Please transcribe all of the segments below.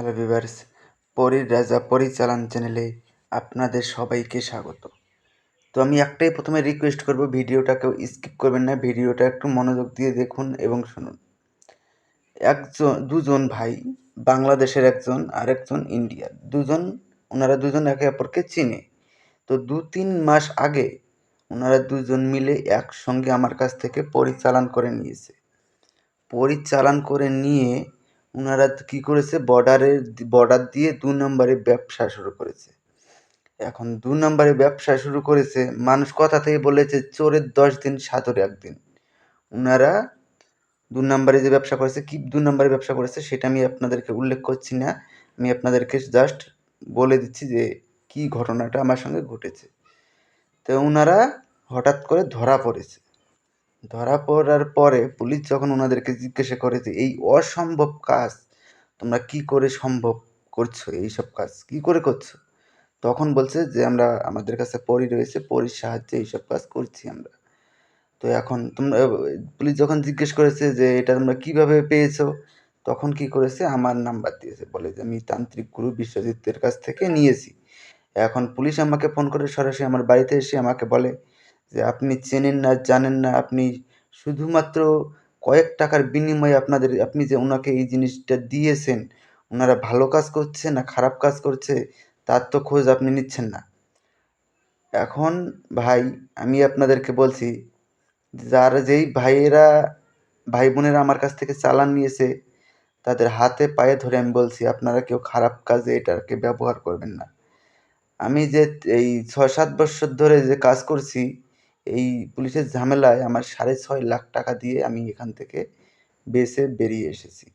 Hello viewers, পরীর রাজা পরিচালন চ্যানেলে আপনাদের সবাইকে স্বাগত। তো আমি একটাই প্রথমে রিকোয়েস্ট করব, ভিডিওটা কেউ স্কিপ করবেন না, ভিডিওটা একটু মনোযোগ দিয়ে দেখুন এবং শুনুন। দুজন ভাই, বাংলাদেশের একজন আর একজন ইন্ডিয়ার, ওনারা দুজন একে অপরকে চিনে। তো 2-3 মাস আগে ওনারা দুজন মিলে একসঙ্গে আমার কাছ থেকে পরিচালন করে নিয়েছে। পরিচালন করে নিয়ে ওনারা কী করেছে, বর্ডার দিয়ে 2 নম্বরে ব্যবসা শুরু করেছে। এখন 2 নম্বরে ব্যবসা শুরু করেছে, মানুষ কথা থেকে বলেছে চোরের 10 দিন সাধুর 1 দিন। ওনারা 2 নম্বরে যে ব্যবসা করেছে, কি 2 নম্বরে ব্যবসা করেছে সেটা আমি আপনাদেরকে উল্লেখ করছি না, আমি আপনাদেরকে জাস্ট বলে দিচ্ছি যে কি ঘটনাটা আমার সঙ্গে ঘটেছে। তো ওনারা হঠাৎ করে ধরা পড়েছে। ধরা পড়ার পরে পুলিশ যখন ওনাদেরকে জিজ্ঞাসা করে যে এই অসম্ভব কাজ তোমরা কি করে সম্ভব করছো, এইসব কাজ কি করে করছো, তখন বলছে যে আমাদের কাছে পরী রয়েছে, পরীর সাহায্যে এইসব কাজ করছি আমরা। তো এখন তোমরা, পুলিশ যখন জিজ্ঞেস করেছে যে এটা তোমরা কিভাবে পেয়েছো, তখন কি করেছে, আমার নাম্বার দিয়েছে, বলে যে আমি তান্ত্রিক গুরু বিশ্বজিতের কাছ থেকে নিয়েছি। এখন পুলিশ আমাকে ফোন করে সরাসরি আমার বাড়িতে এসে আমাকে বলে যে আপনি চেনেন না, জানেন না, আপনি শুধুমাত্র কয়েক টাকার বিনিময়ে আপনি যে ওনাকে এই জিনিসটা দিয়েছেন, ওনারা ভালো কাজ করছে না খারাপ কাজ করছে তার তো খোঁজ আপনি নিচ্ছেন না। এখন ভাই, আমি আপনাদেরকে বলছি, যেই ভাই বোনেরা আমার কাছ থেকে চালান নিয়েছে, তাদের হাতে পায়ে ধরে আমি বলছি আপনারা কেউ খারাপ কাজে এটাকে ব্যবহার করবেন না। আমি যে এই 6-7 বৎসর ধরে যে কাজ করছি, এই পুলিশের ঝামেলায় আমার 6.5 লাখ টাকা দিয়ে আমি এখান থেকে বেঁচে বেরিয়ে এসেছি।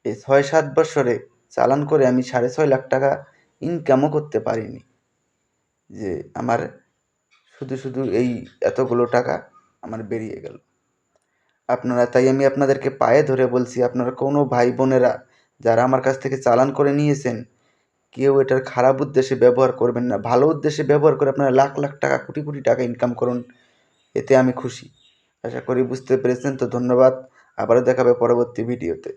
এই 6-7 বৎসরে চালান করে আমি 6.5 লাখ টাকা ইনকামও করতে পারিনি, যে আমার শুধু এই এতগুলো টাকা আমার বেরিয়ে গেল। তাই আমি আপনাদেরকে পায়ে ধরে বলছি, আপনারা কোনো ভাই বোনেরা যারা আমার কাছ থেকে চালান করে নিয়েছেন, কেউ এটার খারাপ উদ্দেশ্যে ব্যবহার করবেন না। ভালো উদ্দেশ্যে ব্যবহার করে আপনারা লাখ লাখ টাকা, কোটি কোটি টাকা ইনকাম করুন, এতে আমি খুশি। আশা করি বুঝতে পেরেছেন। তো ধন্যবাদ, আবারও দেখা হবে পরবর্তী ভিডিওতে।